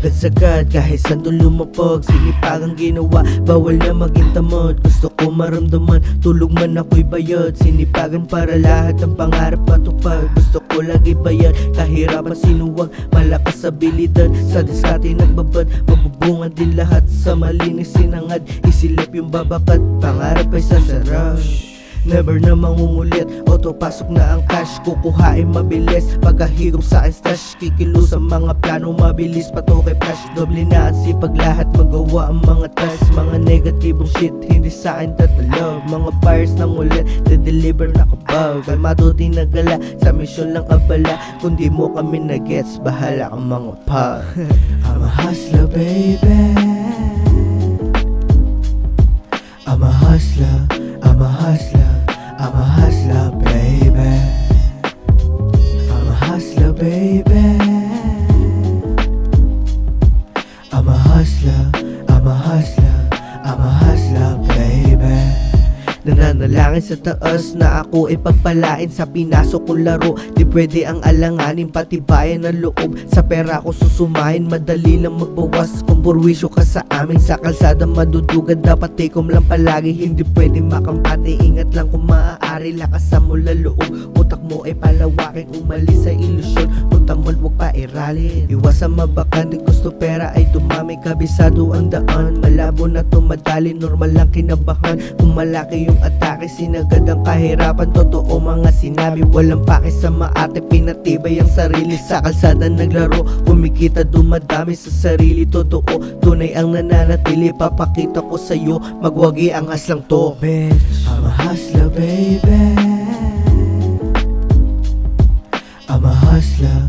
Sagad-sagad kahit saan to lumapag, sinipagang ginawa, bawal na maging tamad. Gusto ko maramdaman, tulog man ako'y bayad. Sinipagan para lahat ng pangarap matupad. Gusto ko lagi bayad, kahirapan sinuwag, malakas abilidad. Sa diskarte nagbabad, mabubungan din lahat. Sa malinis sinangad, isilip yung babakat, pangarap ay sasarap. Never na mangungulit, auto pasok na ang cash. Kukuhain mabilis, pagkahigop sa akin stash. Kikilo sa mga plano, mabilis patuloy flash. Doble na ang sipag, lahat magawa ang mga task. Mga negatibong shit, hindi sa akin tatalog. Mga fires ng ulit, de-deliver na kabag. Kalmado tinagala, sa mission lang abala. Kung di mo kami na-gets, bahala kang mga pa. I'm a hustler baby, I'm a hustler, I'm a hustler, I'm a hustler baby, I'm a hustler baby, I'm a hustler, I'm a hustler, I'm a hustler baby. Nananalangin sa taas na ako ipagpalain sa pinasok kong laro. Di pwede ang alanganin, pati bayan ng loob. Sa pera ko susumahin, madali lang magbawas. Kung burwisyo ka sa amin, sa kalsada madudugan. Dapat take home lang palagi, hindi pwede makampante. Ingat lang kung maaari, lakasan mo laloob. Utak mo ay palawakin, umalis sa ilusyon. Utak mo huwag pa iralin, iwasan mabakan. Di gusto pera ay dumami, kabisado ang daan. Malabo na tumadali, normal lang kinabahan. Kung malaki yung atake, sinagad ang kahirapan. Totoo mga sinabi, walang pake sa maate. Pinatibay ang sarili sa kalsada naglaro. Kumikita dumadami sa sarili, totoo. Tunay ang nananatili, papakita ko sa'yo. Magwagi ang haslang to, bitch. I'm a hustler baby, I'm a hustler,